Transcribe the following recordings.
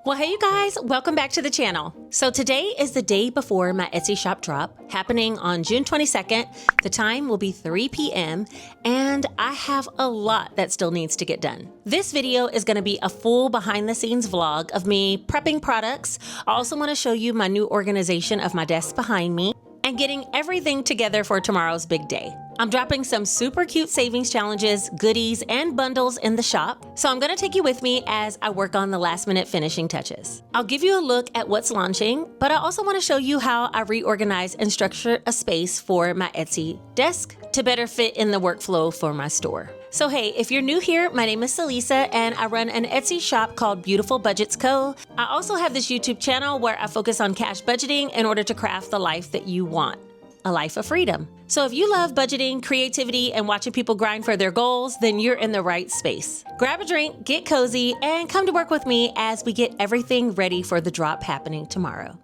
Well, hey you guys, welcome back to the channel. So today is the day before my Etsy shop drop, happening on June 22nd. The time will be 3 p.m. and I have a lot that still needs to get done. This video is gonna be a full behind the scenes vlog of me prepping products. I also wanna show you my new organization of my desk behind me and getting everything together for tomorrow's big day. I'm dropping some super cute savings challenges, goodies, and bundles in the shop, so I'm gonna take you with me as I work on the last minute finishing touches. I'll give you a look at what's launching, but I also wanna show you how I reorganize and structure a space for my Etsy desk to better fit in the workflow for my store. So hey, if you're new here, my name is Salisa and I run an Etsy shop called Beautiful Budgets Co. I also have this YouTube channel where I focus on cash budgeting in order to craft the life that you want, a life of freedom. So if you love budgeting, creativity, and watching people grind for their goals, then you're in the right space. Grab a drink, get cozy, and come to work with me as we get everything ready for the drop happening tomorrow.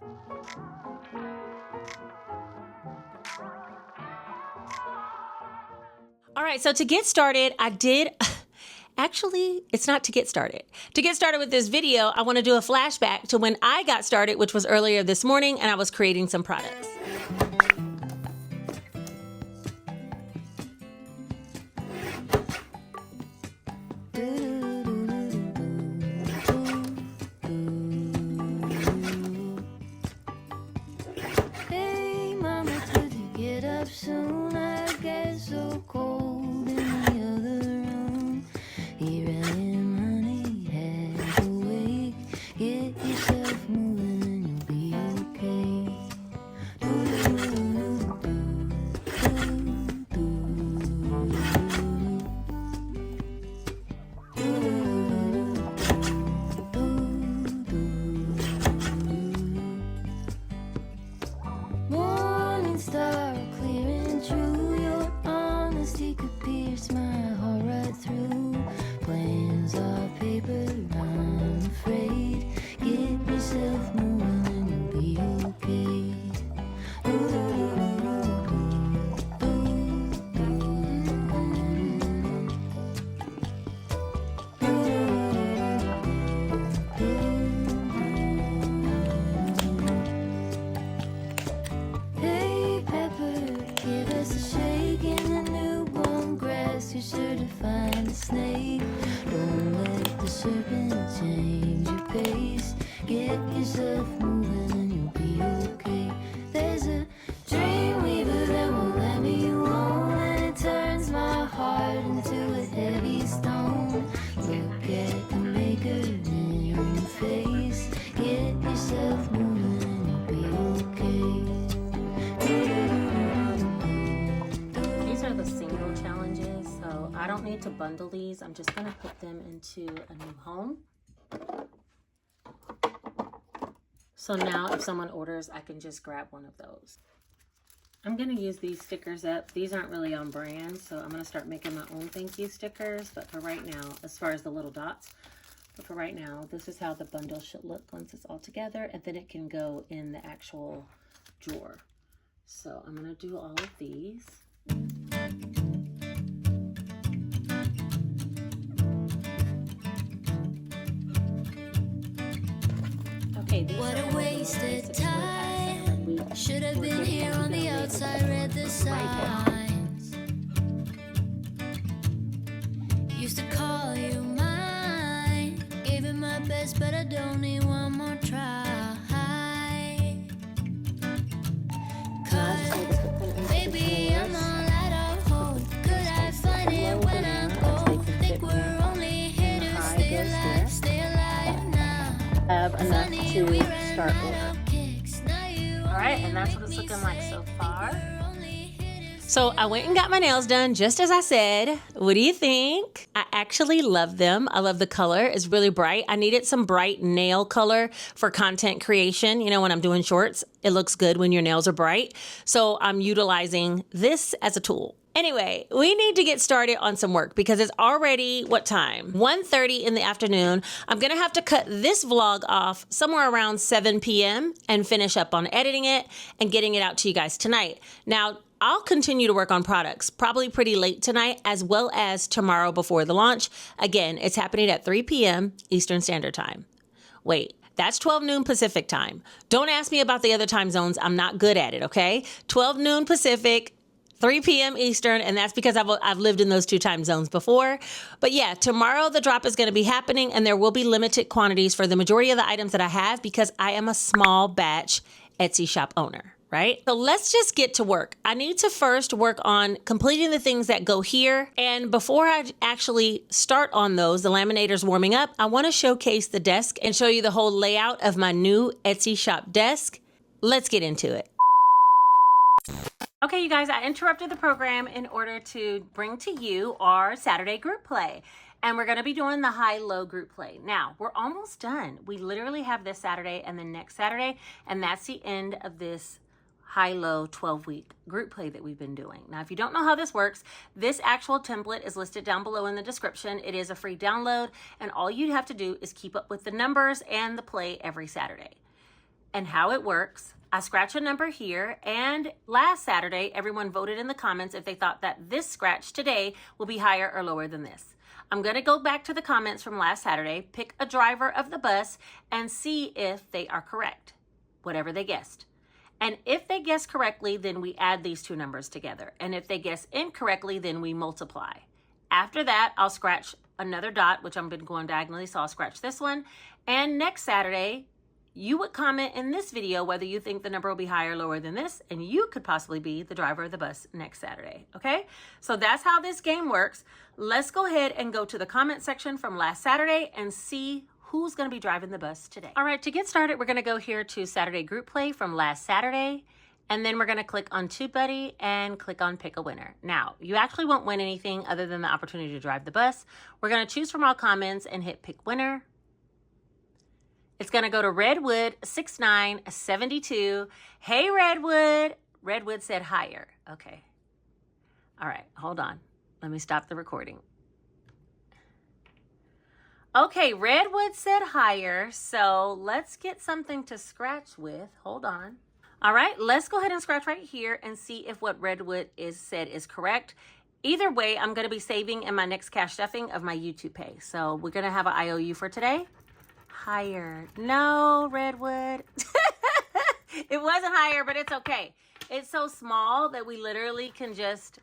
All right, so to get started, actually, it's not to get started. To get started with this video, I want to do a flashback to when I got started, which was earlier this morning, and I was creating some products. Hey, mama, could you get up soon? I get so cold in the other room. Here I am, honey, half awake. Get yourself moving and you'll be okay. Morning star, clear and true. Your honesty could pierce my heart right through. Plans are paper, I'm afraid. Get yourself moving and you'll be okay. Hey Pepper, give us a shake in the newborn grass. You're sure to find a snake. Don't let the serpent change your pace. Get yourself moving and you'll be okay. There's a dream weaver that won't let me alone, and it turns my heart into a heavy stone. Look at the maker in your face. Get yourself moving and you'll be okay. These are the single challenges, so I don't need to bundle these. I'm just gonna put them into a new home. So now if someone orders, I can just grab one of those. I'm gonna use these stickers up. These aren't really on brand, so I'm gonna start making my own thank you stickers. But for right now, as far as the little dots, but for right now, this is how the bundle should look once it's all together, and then it can go in the actual drawer. So I'm gonna do all of these. Okay, these What are a all the wasted recipes that I have time. that we Should have were been getting here on the together outside, read the right now. signs. Used to call you mine. Gave it my best, but I don't need one more try. Cause baby, I'm all out of hope. Could I find it when I go? Think we're only here to stay alive now. Have enough Funny, to we ran start out with. of kicks. Now you All right, and that's what it's looking like so far. So I went and got my nails done just as I said. What do you think? I actually love them. I love the color. It's really bright. I needed some bright nail color for content creation. You know, when I'm doing shorts, it looks good when your nails are bright. So I'm utilizing this as a tool. Anyway, we need to get started on some work because it's already, what time? 1:30 in the afternoon. I'm gonna have to cut this vlog off somewhere around 7 p.m. and finish up on editing it and getting it out to you guys tonight. Now, I'll continue to work on products, probably pretty late tonight, as well as tomorrow before the launch. Again, it's happening at 3 p.m. Eastern Standard Time. Wait, That's 12 noon Pacific time. Don't ask me about the other time zones. I'm not good at it, okay? 12 noon Pacific, 3 p.m. Eastern, and that's because I've lived in those 2 time zones before. But yeah, tomorrow the drop is going to be happening, and there will be limited quantities for the majority of the items that I have because I am a small batch Etsy shop owner, right? So let's just get to work. I need to first work on completing the things that go here. And before I actually start on those, the laminator's warming up, I want to showcase the desk and show you the whole layout of my new Etsy shop desk. Let's get into it. Okay, you guys, I interrupted the program in order to bring to you our Saturday group play. And we're going to be doing the high-low group play. Now, we're almost done. We literally have this Saturday and the next Saturday, and that's the end of this high-low 12-week group play that we've been doing. Now, if you don't know how this works, this actual template is listed down below in the description. It is a free download, and all you have to do is keep up with the numbers and the play every Saturday. And how it works, I scratch a number here, and last Saturday, everyone voted in the comments if they thought that this scratch today will be higher or lower than this. I'm going to go back to the comments from last Saturday, pick a driver of the bus, and see if they are correct, whatever they guessed. And if they guess correctly, then we add these 2 numbers together. And if they guess incorrectly, then we multiply. After that, I'll scratch another dot, which I'm going diagonally, so I'll scratch this one. And next Saturday, you would comment in this video whether you think the number will be higher or lower than this, and you could possibly be the driver of the bus next Saturday, okay? So that's how this game works. Let's go ahead and go to the comment section from last Saturday and see who's gonna be driving the bus today. All right, to get started, we're gonna go here to Saturday group play from last Saturday, and then we're gonna click on TubeBuddy and click on pick a winner. Now, you actually won't win anything other than the opportunity to drive the bus. We're gonna choose from all comments and hit pick winner. It's going to go to Redwood6972. Hey, Redwood. Redwood said higher. Okay. All right. Hold on. Let me stop the recording. Okay. Redwood said higher. So let's get something to scratch with. Hold on. All right. Let's go ahead and scratch right here and see if what Redwood said is correct. Either way, I'm going to be saving in my next cash stuffing of my YouTube pay. So we're going to have an IOU for today. Higher. No, Redwood. It wasn't higher, but it's okay. It's so small that we literally can just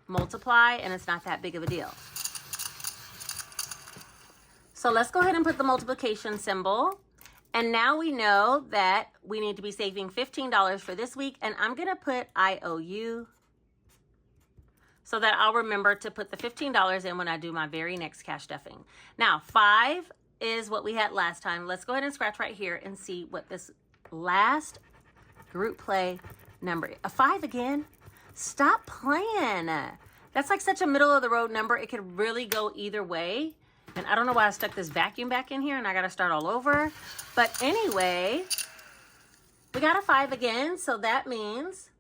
multiply, and it's not that big of a deal. So let's go ahead and put the multiplication symbol. And now we know that we need to be saving $15 for this week, and I'm going to put IOU so that I'll remember to put the $15 in when I do my very next cash stuffing. Now, 5 is what we had last time. Let's go ahead and scratch right here and see what this last group play number is. A 5 again? Stop playing. That's like such a middle of the road number. It could really go either way. And I don't know why I stuck this vacuum back in here and I got to start all over. But anyway, we got a 5 again. So that means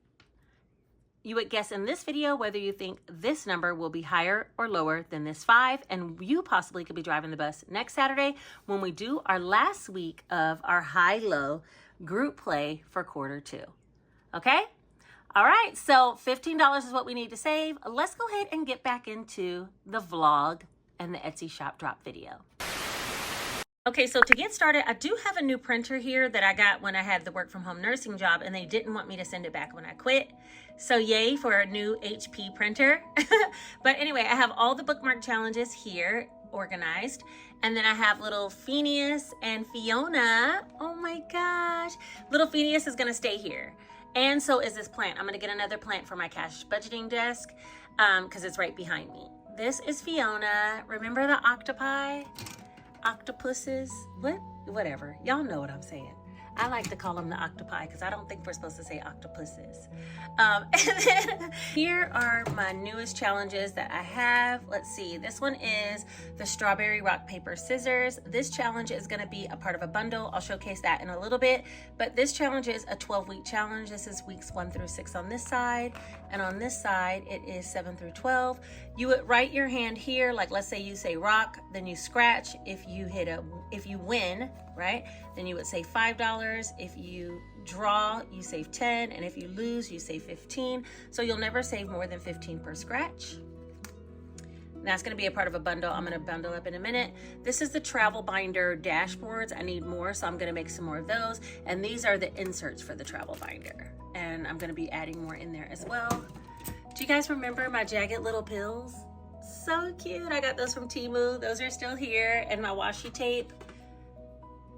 you would guess in this video whether you think this number will be higher or lower than this 5, and you possibly could be driving the bus next Saturday when we do our last week of our high-low group play for quarter 2. Okay? All right, so $15 is what we need to save. Let's go ahead and get back into the vlog and the Etsy shop drop video. Okay, so to get started, I do have a new printer here that I got when I had the work from home nursing job, and they didn't want me to send it back when I quit. So yay for a new HP printer. But anyway, I have all the bookmark challenges here organized. And then I have little Phineas and Fiona. Oh my gosh. Little Phineas is gonna stay here. And so is this plant. I'm gonna get another plant for my cash budgeting desk because it's right behind me. This is Fiona. Remember the octopi? Octopuses? Whatever. Y'all know what I'm saying. I like to call them the octopi because I don't think we're supposed to say octopuses. And then here are my newest challenges that I have. Let's see. This one is the strawberry rock paper scissors. This challenge is going to be a part of a bundle. I'll showcase that in a little bit. But this challenge is a 12-week challenge. This is weeks 1 through 6 on this side. And on this side, it is 7 through 12. You would write your hand here. Like let's say you say rock, then you scratch. If you win, right? Then you would say $5. If you draw, you save 10. And if you lose, you save 15. So you'll never save more than 15 per scratch. And that's going to be a part of a bundle I'm going to bundle up in a minute. This is the travel binder dashboards. I need more, so I'm going to make some more of those. And these are the inserts for the travel binder. And I'm going to be adding more in there as well. Do you guys remember my jagged little pills? So cute. I got those from Temu. Those are still here. And my washi tape.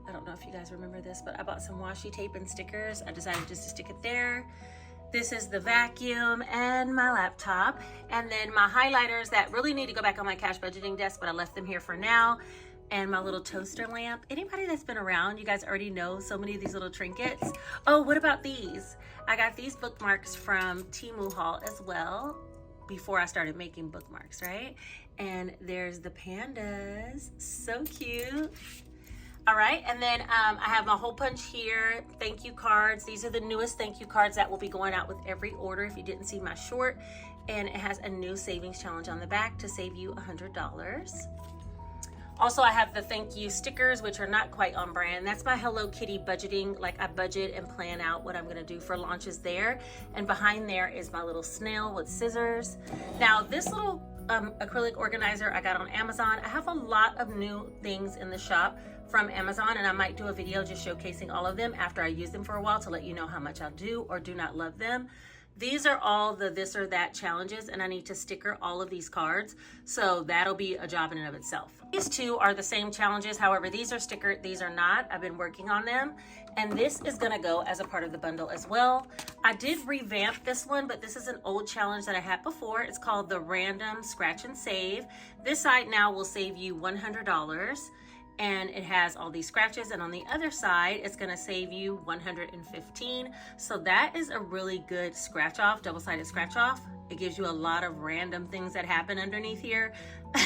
I don't know if you guys remember this, but I bought some washi tape and stickers. I decided just to stick it there. This is the vacuum and my laptop. And then my highlighters that really need to go back on my cash budgeting desk, but I left them here for now. And my little toaster lamp. Anybody that's been around, you guys already know so many of these little trinkets. Oh, what about these? I got these bookmarks from Temu haul as well before I started making bookmarks, right? And there's the pandas. So cute. All right, and then I have my hole punch here, thank you cards. These are the newest thank you cards that will be going out with every order if you didn't see my short. And it has a new savings challenge on the back to save you $100. Also, I have the thank you stickers, which are not quite on brand. That's my Hello Kitty budgeting. Like, I budget and plan out what I'm gonna do for launches there. And behind there is my little snail with scissors. Now, this little acrylic organizer I got on Amazon. I have a lot of new things in the shop from Amazon, and I might do a video just showcasing all of them after I use them for a while to let you know how much I do or do not love them. These are all the this or that challenges, and I need to sticker all of these cards, so that'll be a job in and of itself. These two are the same challenges, however, these are stickered, these are not. I've been working on them, and this is gonna go as a part of the bundle as well. I did revamp this one, but this is an old challenge that I had before. It's called the Random Scratch and Save. This side now will save you $100. And it has all these scratches, and on the other side it's going to save you $115. So that is a really good scratch off, double-sided scratch off. It gives you a lot of random things that happen underneath here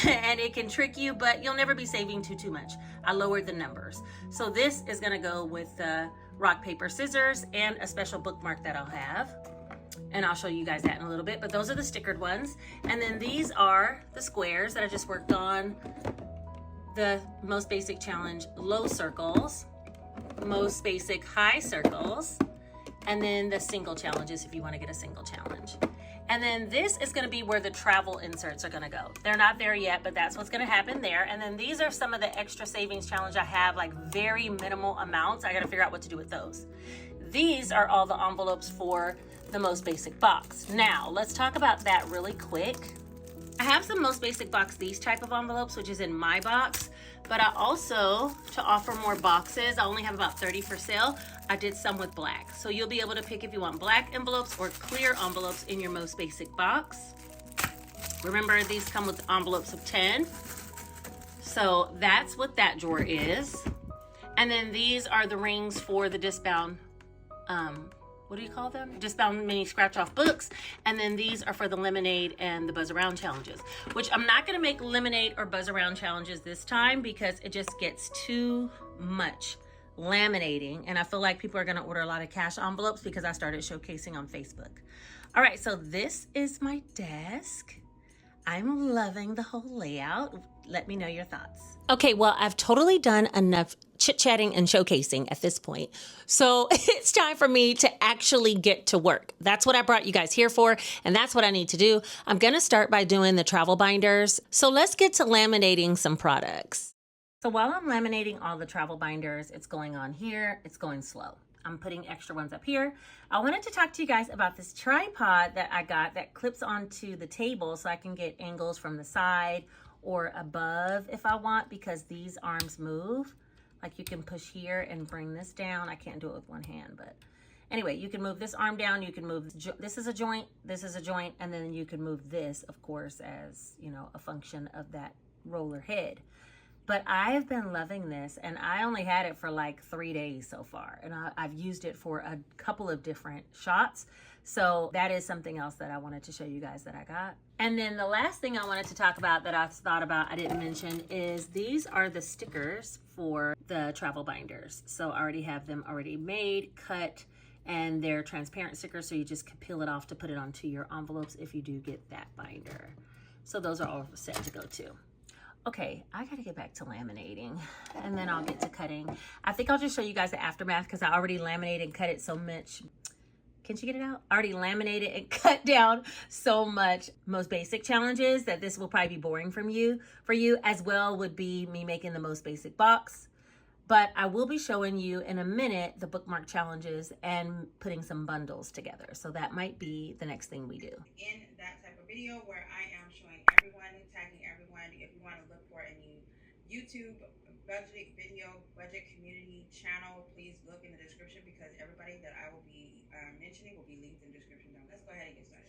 and it can trick you, but you'll never be saving too much. I lowered the numbers. So this is going to go with the rock, paper, scissors and a special bookmark that I'll have. And I'll show you guys that in a little bit, but those are the stickered ones. And then these are the squares that I just worked on. The most basic challenge, low circles, most basic high circles, and then the single challenges if you want to get a single challenge. And then this is going to be where the travel inserts are going to go. They're not there yet, but that's what's going to happen there. And then these are some of the extra savings challenge I have, like very minimal amounts. I got to figure out what to do with those. These are all the envelopes for the most basic box. Now, let's talk about that really quick. I have some most basic box, these type of envelopes, which is in my box, but I also, to offer more boxes, I only have about 30 for sale. I did some with black. So you'll be able to pick if you want black envelopes or clear envelopes in your most basic box. Remember, these come with envelopes of 10. So that's what that drawer is. And then these are the rings for the discbound, what do you call them? Discbound mini scratch off books. And then these are for the lemonade and the buzz around challenges, which I'm not gonna make lemonade or buzz around challenges this time because it just gets too much laminating. And I feel like people are gonna order a lot of cash envelopes because I started showcasing on Facebook. All right, so this is my desk. I'm loving the whole layout. Let me know your thoughts. Okay, well, I've totally done enough chit-chatting and showcasing at this point. So it's time for me to actually get to work. That's what I brought you guys here for, and that's what I need to do. I'm gonna start by doing the travel binders. So let's get to laminating some products. So while I'm laminating all the travel binders, it's going on here, it's going slow. I'm putting extra ones up here. I wanted to talk to you guys about this tripod that I got that clips onto the table so I can get angles from the side or above if I want, because these arms move. Like you can push here and bring this down. I can't do it with one hand, but anyway, you can move this arm down. You can move, this is a joint, this is a joint, and then you can move this, of course, as, you know, a function of that roller head. But I have been loving this, and I only had it for like 3 days so far, and I've used it for a couple of different shots. So that is something else that I wanted to show you guys that I got. And then the last thing I wanted to talk about that I thought about I didn't mention is these are the stickers for the travel binders. So I already have them already made, cut, and they're transparent stickers, so you just can peel it off to put it onto your envelopes if you do get that binder. So those are all set to go too. Okay, I gotta get back to laminating and then I'll get to cutting. I think I'll just show you guys the aftermath because I already laminated and cut it so much. can she get it out? Already laminated and cut down so much. Most basic challenges that this will probably be boring for you as well would be me making the most basic box. But I will be showing you in a minute the bookmark challenges and putting some bundles together. So that might be the next thing we do. In that type of video where I am showing everyone, tagging everyone, if you want to look for a new YouTube budget community channel, please look in the description because everybody that I will be mentioning will be linked in the description down. Let's go ahead and get started.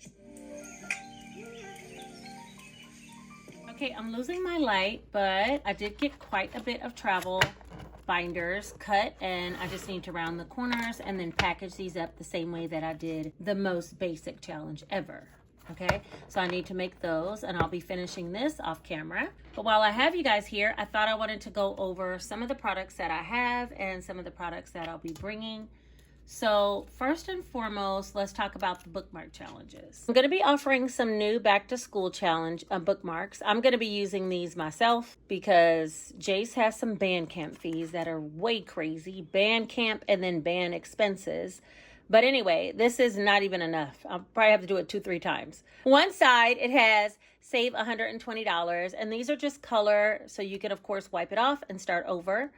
Okay, I'm losing my light, but I did get quite a bit of travel binders cut, and I just need to round the corners and then package these up the same way that I did the most basic challenge ever. Okay, so I need to make those, and I'll be finishing this off camera. But while I have you guys here, I thought I wanted to go over some of the products that I have and some of the products that I'll be bringing. So first and foremost, let's talk about the bookmark challenges. I'm going to be offering some new back to school challenge bookmarks. I'm going to be using these myself because Jace has some Bandcamp fees that are way crazy. Bandcamp and then band expenses. But anyway, this is not even enough. I'll probably have to do it 2-3 times. One side, it has save $120, and these are just color, so you can of course wipe it off and start over.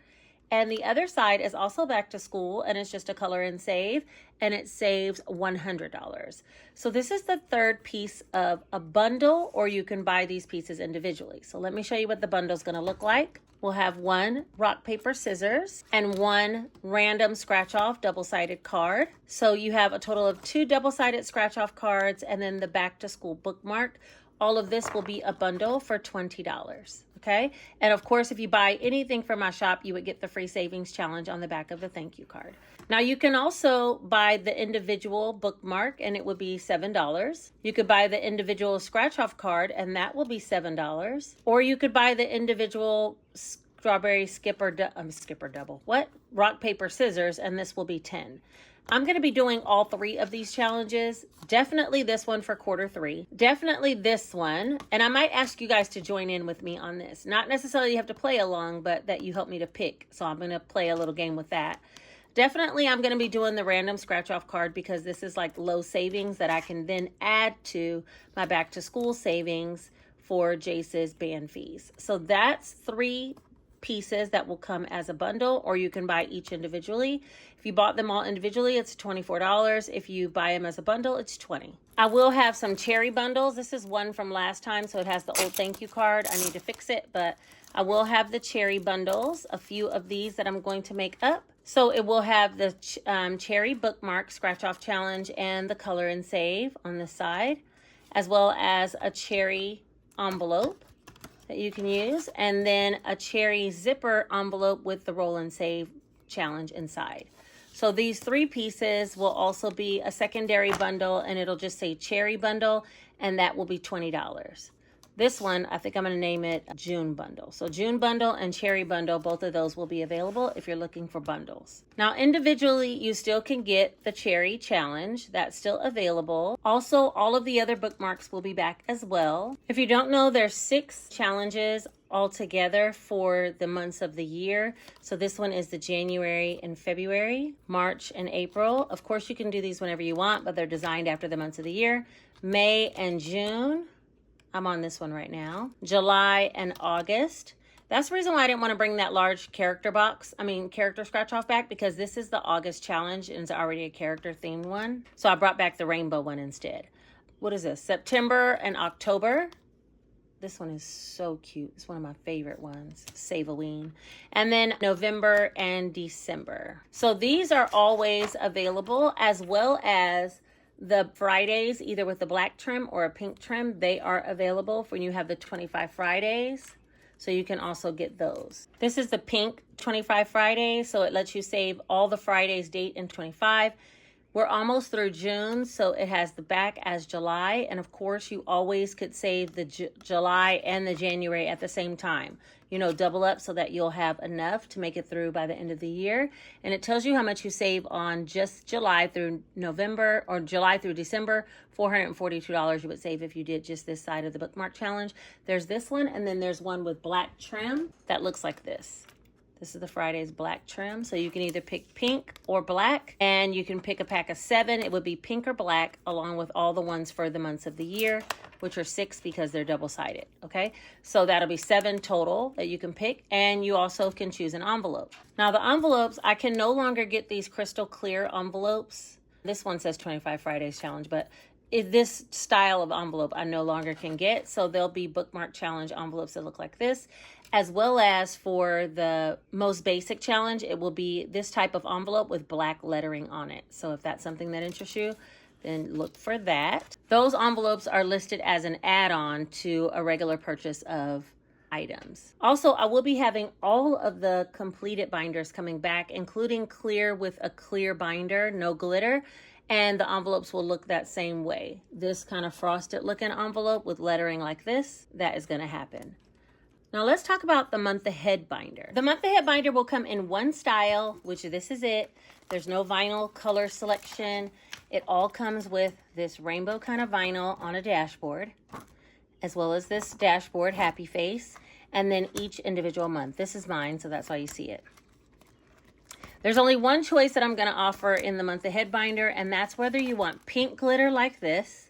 And the other side is also back to school, and it's just a color and save, and it saves $100. So this is the third piece of a bundle, or you can buy these pieces individually. So let me show you what the bundle is going to look like. We'll have one rock, paper, scissors, and one random scratch-off double-sided card. So you have a total of 2 double-sided scratch-off cards, and then the back to school bookmark. All of this will be a bundle for $20. Okay, and of course, if you buy anything from my shop, you would get the free savings challenge on the back of the thank you card. Now, you can also buy the individual bookmark, and it would be $7. You could buy the individual scratch-off card, and that will be $7. Or you could buy the individual strawberry rock, paper, scissors, and this will be $10. I'm going to be doing all 3 of these challenges. Definitely this one for Q3. Definitely this one. And I might ask you guys to join in with me on this. Not necessarily you have to play along, but that you help me to pick. So I'm going to play a little game with that. Definitely I'm going to be doing the random scratch off card because this is like low savings that I can then add to my back to school savings for Jace's band fees. So that's 3 pieces that will come as a bundle, or you can buy each individually. If you bought them all individually, it's $24. If you buy them as a bundle, it's $20. I will have some cherry bundles. This is one from last time, so it has the old thank you card. I need to fix it, but I will have the cherry bundles, a few of these that I'm going to make up. So it will have the cherry bookmark scratch off challenge and the color and save on the side, as well as a cherry envelope that you can use, and then a cherry zipper envelope with the roll and save challenge inside. So these 3 pieces will also be a secondary bundle, and it'll just say cherry bundle, and that will be $20. This one, I think I'm going to name it June bundle. So June bundle and cherry bundle, both of those will be available if you're looking for bundles. Now, individually, you still can get the cherry challenge. That's still available. Also, all of the other bookmarks will be back as well. If you don't know, there's 6 challenges altogether for the months of the year. So this one is the January and February, March and April. Of course, you can do these whenever you want, but they're designed after the months of the year. May and June. I'm on this one right now. July and August. That's the reason why I didn't want to bring that large character scratch off back, because this is the August challenge and it's already a character themed one. So I brought back the rainbow one instead. What is this? September and October. This one is so cute. It's one of my favorite ones. Save-a-ween. And then November and December. So these are always available, as well as the Fridays, either with the black trim or a pink trim. They are available for when you have the 25 Fridays. So you can also get those. This is the pink 25 Fridays. So it lets you save all the Fridays date in 25. We're almost through June, so it has the back as July. And of course, you always could save the July and the January at the same time. You know, double up so that you'll have enough to make it through by the end of the year. And it tells you how much you save on just July through November, or July through December. $442 you would save if you did just this side of the bookmark challenge. There's this one, and then there's one with black trim that looks like this. This is the Friday's black trim. So you can either pick pink or black, and you can pick a pack of 7. It would be pink or black along with all the ones for the months of the year, which are 6 because they're double-sided, okay? So that'll be 7 total that you can pick, and you also can choose an envelope. Now the envelopes, I can no longer get these crystal clear envelopes. This one says 25 Fridays challenge, but this style of envelope I no longer can get. So there'll be bookmark challenge envelopes that look like this, as well as for the most basic challenge, it will be this type of envelope with black lettering on it. So if that's something that interests you, then look for that. Those envelopes are listed as an add-on to a regular purchase of items. Also, I will be having all of the completed binders coming back, including clear with a clear binder, no glitter, and the envelopes will look that same way. This kind of frosted looking envelope with lettering like this, that is going to happen. Now let's talk about the month ahead binder. The month ahead binder will come in one style, which this is it. There's no vinyl color selection. It all comes with this rainbow kind of vinyl on a dashboard, as well as this dashboard happy face, and then each individual month. This is mine, so that's why you see it. There's only one choice that I'm going to offer in the month ahead binder, and that's whether you want pink glitter like this,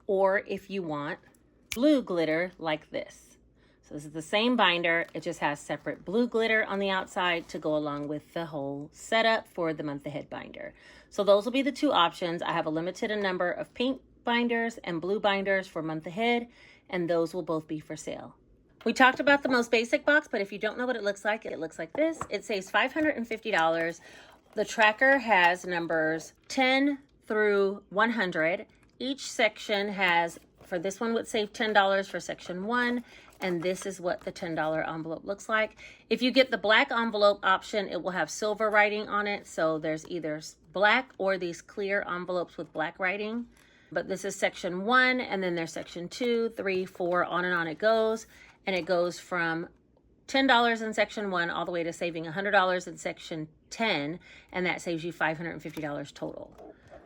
or if you want blue glitter like this. So this is the same binder, it just has separate blue glitter on the outside to go along with the whole setup for the month ahead binder. So those will be the 2 options. I have a limited number of pink binders and blue binders for month ahead, and those will both be for sale. We talked about the most basic box, but if you don't know what it looks like this. It saves $550. The tracker has numbers 10 through 100. Each section has, for this one would save $10 for section 1, and this is what the $10 envelope looks like. If you get the black envelope option, it will have silver writing on it, so there's either black or these clear envelopes with black writing. But this is section 1, and then there's section 2, 3, 4, on and on it goes. And it goes from $10 in section 1 all the way to saving $100 in section 10, and that saves you $550 total.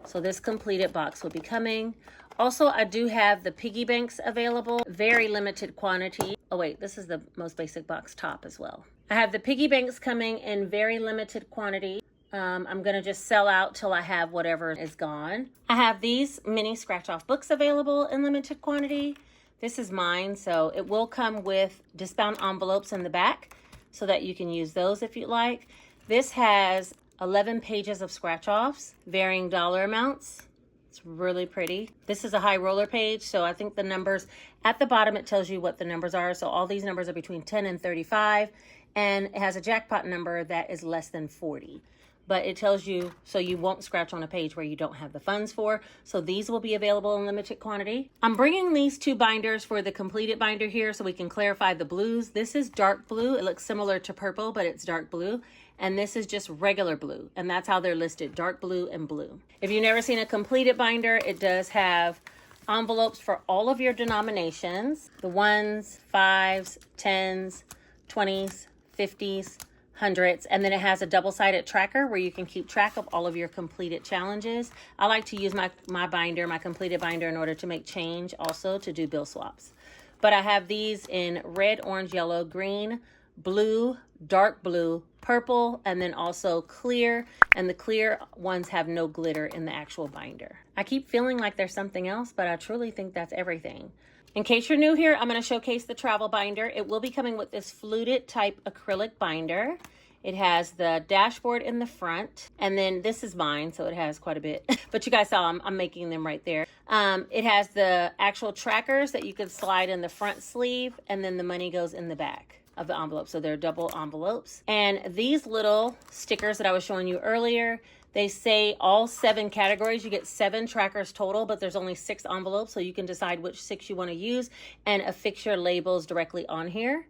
So this completed box will be coming. Also, I do have the piggy banks available, very limited quantity. Oh wait, this is the most basic box top as well. I have the piggy banks coming in very limited quantity. I'm gonna just sell out till I have whatever is gone. I have these mini scratch off books available in limited quantity. This is mine, so it will come with discount envelopes in the back so that you can use those if you like. This has 11 pages of scratch offs, varying dollar amounts. It's really pretty. This is a high roller page, so I think the numbers at the bottom, it tells you what the numbers are. So all these numbers are between 10 and 35, and it has a jackpot number that is less than 40. But it tells you so you won't scratch on a page where you don't have the funds for. So these will be available in limited quantity. I'm bringing these 2 binders for the completed binder here so we can clarify the blues. This is dark blue. It looks similar to purple, but it's dark blue. And this is just regular blue. And that's how they're listed, dark blue and blue. If you've never seen a completed binder, it does have envelopes for all of your denominations. The 1s, 5s, 10s, 20s, 50s, 100s, and then it has a double-sided tracker where you can keep track of all of your completed challenges. I like to use my binder, my completed binder, in order to make change, also to do bill swaps. But I have these in red, orange, yellow, green, blue, dark blue, purple, and then also clear, and the clear ones have no glitter in the actual binder. I keep feeling like there's something else, but I truly think that's everything. In case you're new here, I'm going to showcase the travel binder. It will be coming with this fluted type acrylic binder. It has the dashboard in the front, and then this is mine, so it has quite a bit. But you guys saw I'm making them right there. It has the actual trackers that you can slide in the front sleeve, and then the money goes in the back of the envelope. So they're double envelopes. And these little stickers that I was showing you earlier, they say all 7 categories. You get 7 trackers total, but there's only 6 envelopes, so you can decide which 6 you want to use and affix your labels directly on here.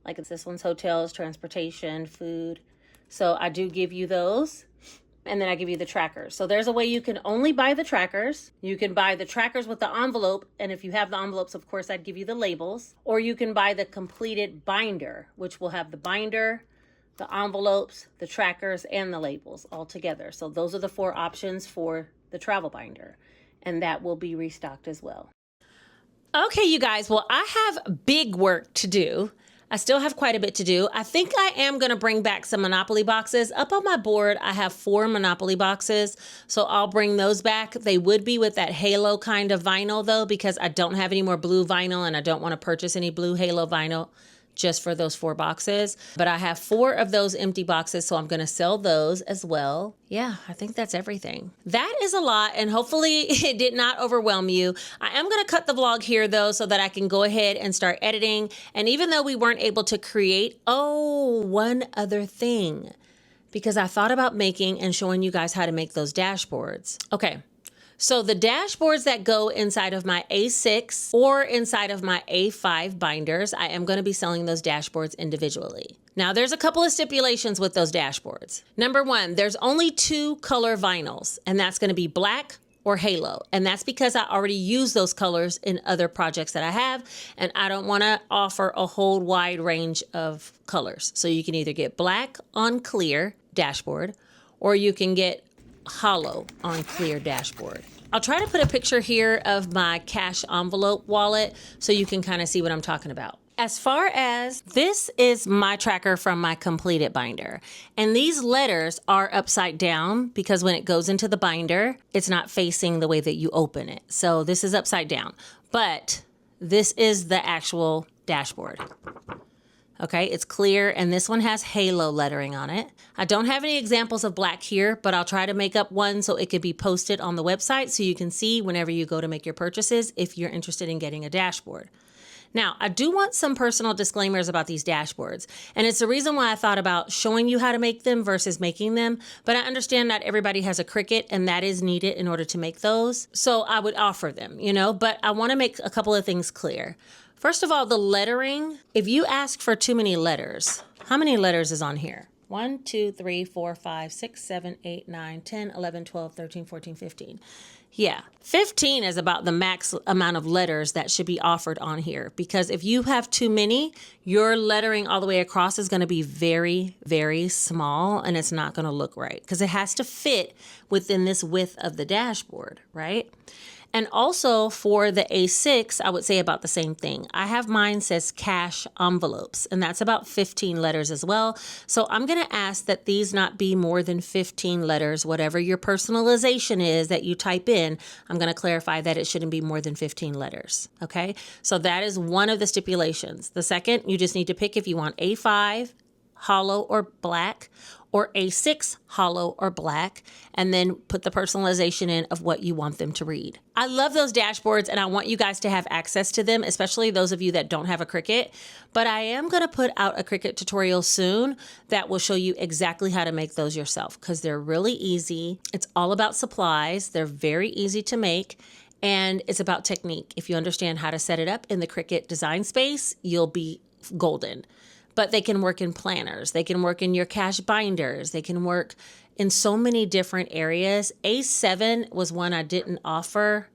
Like it's this one's hotels, transportation, food. So I do give you those. And then I give you the trackers. So there's a way you can only buy the trackers. You can buy the trackers with the envelope. And if you have the envelopes, of course, I'd give you the labels. Or you can buy the completed binder, which will have the binder, the envelopes, the trackers, and the labels all together. So those are the 4 options for the travel binder. And that will be restocked as well. Okay, you guys. Well, I have big work to do. I still have quite a bit to do. I think I am going to bring back some Monopoly boxes. Up on my board, I have 4 Monopoly boxes, so I'll bring those back. They would be with that halo kind of vinyl though, because I don't have any more blue vinyl and I don't want to purchase any blue halo vinyl just for those 4 boxes. But I have 4 of those empty boxes, so I'm going to sell those as well. Yeah, I think that's everything. That is a lot, and hopefully it did not overwhelm you. I am going to cut the vlog here though, so that I can go ahead and start editing. And even though we weren't able to create, one other thing, because I thought about making and showing you guys how to make those dashboards. Okay. So the dashboards that go inside of my A6 or inside of my A5 binders, I am going to be selling those dashboards individually. Now, there's a couple of stipulations with those dashboards. Number 1, there's only 2 color vinyls, and that's going to be black or halo. And that's because I already use those colors in other projects that I have, and I don't want to offer a whole wide range of colors. So you can either get black on clear dashboard, or you can get hollow on clear dashboard. I'll try to put a picture here of my cash envelope wallet so you can kind of see what I'm talking about. As far as this is my tracker from my completed binder, and these letters are upside down because when it goes into the binder, it's not facing the way that you open it. So this is upside down, but this is the actual dashboard. Okay, it's clear, and this one has halo lettering on it. I don't have any examples of black here, but I'll try to make up one so it could be posted on the website so you can see whenever you go to make your purchases if you're interested in getting a dashboard. Now, I do want some personal disclaimers about these dashboards, and it's the reason why I thought about showing you how to make them versus making them, but I understand not everybody has a Cricut, and that is needed in order to make those, so I would offer them, but I want to make a couple of things clear. First of all, the lettering, if you ask for too many letters, how many letters is on here? 1, 2, 3, 4, 5, 6, 7, 8, 9, 10, 11, 12, 13, 14, 15. Yeah, 15 is about the max amount of letters that should be offered on here, because if you have too many, your lettering all the way across is going to be very, very small, and it's not going to look right because it has to fit within this width of the dashboard, right? And also for the A6, I would say about the same thing. I have mine says cash envelopes, and that's about 15 letters as well. So I'm going to ask that these not be more than 15 letters, whatever your personalization is that you type in. I'm going to clarify that it shouldn't be more than 15 letters. Okay, so that is one of the stipulations. The second, you just need to pick if you want A5, hollow or black, or A6 hollow or black, and then put the personalization in of what you want them to read. I love those dashboards, and I want you guys to have access to them, especially those of you that don't have a Cricut. But I am going to put out a Cricut tutorial soon that will show you exactly how to make those yourself, because they're really easy. It's all about supplies. They're very easy to make. And it's about technique. If you understand how to set it up in the Cricut design space, you'll be golden. But they can work in planners. They can work in your cash binders. They can work in so many different areas. A7 was one I didn't offer,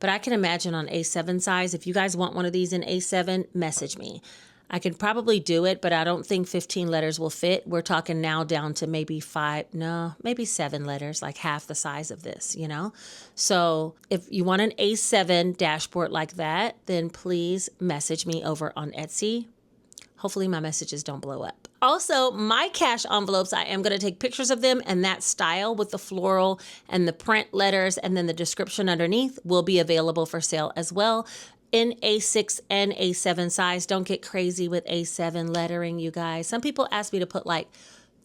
but I can imagine on A7 size, if you guys want one of these in A7, message me. I could probably do it, but I don't think 15 letters will fit. We're talking now down to maybe 7 letters, like half the size of this, So if you want an A7 dashboard like that, then please message me over on Etsy. Hopefully my messages don't blow up. Also, my cash envelopes, I am going to take pictures of them, and that style with the floral and the print letters and then the description underneath will be available for sale as well in A6 and A7 size. Don't get crazy with A7 lettering, you guys. Some people ask me to put like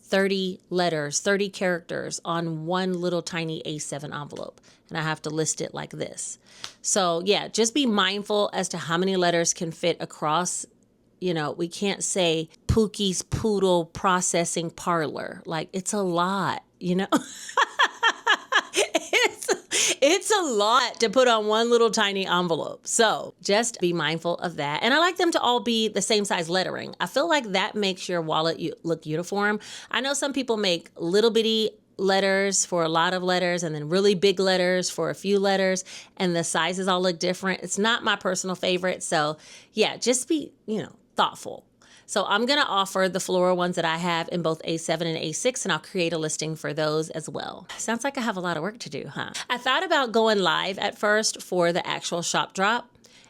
30 letters, 30 characters on one little tiny A7 envelope, and I have to list it like this. So yeah, just be mindful as to how many letters can fit across. We can't say Pookie's Poodle Processing Parlor. Like, it's a lot, It's a lot to put on one little tiny envelope. So just be mindful of that. And I like them to all be the same size lettering. I feel like that makes your wallet look uniform. I know some people make little bitty letters for a lot of letters and then really big letters for a few letters, and the sizes all look different. It's not my personal favorite. So yeah, just be, thoughtful. So I'm going to offer the floral ones that I have in both A7 and A6, and I'll create a listing for those as well. Sounds like I have a lot of work to do, huh? I thought about going live at first for the actual shop drop,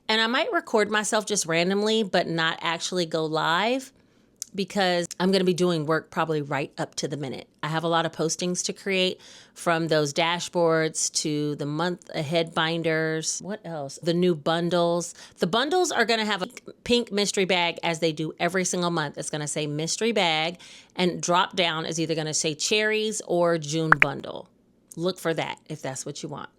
And I might record myself just randomly, but not actually go live, because I'm going to be doing work probably right up to the minute. I have a lot of postings to create, from those dashboards to the month ahead binders. What else? The new bundles. The bundles are going to have a pink mystery bag, as they do every single month. It's going to say mystery bag, and drop down is either going to say cherries or June bundle. Look for that if that's what you want.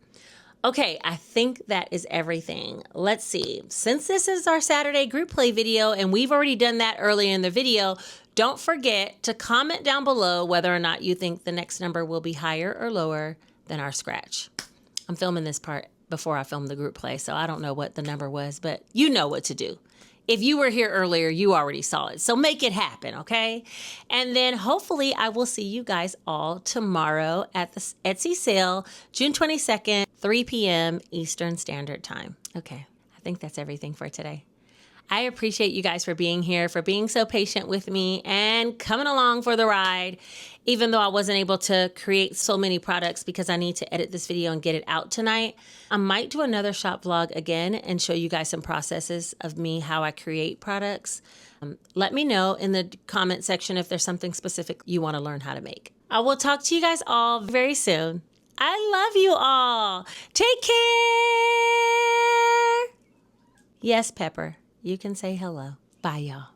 Okay, I think that is everything. Let's see. Since this is our Saturday group play video, and we've already done that earlier in the video, don't forget to comment down below whether or not you think the next number will be higher or lower than our scratch. I'm filming this part before I film the group play, so I don't know what the number was, but you know what to do. If you were here earlier, you already saw it. So make it happen, okay? And then hopefully I will see you guys all tomorrow at the Etsy sale, June 22nd, 3 p.m. Eastern Standard Time. Okay, I think that's everything for today. I appreciate you guys for being here, for being so patient with me and coming along for the ride, even though I wasn't able to create so many products because I need to edit this video and get it out tonight. I might do another shop vlog again and show you guys some processes of me, how I create products. Let me know in the comment section if there's something specific you want to learn how to make. I will talk to you guys all very soon. I love you all. Take care. Yes, Pepper. You can say hello. Bye, y'all.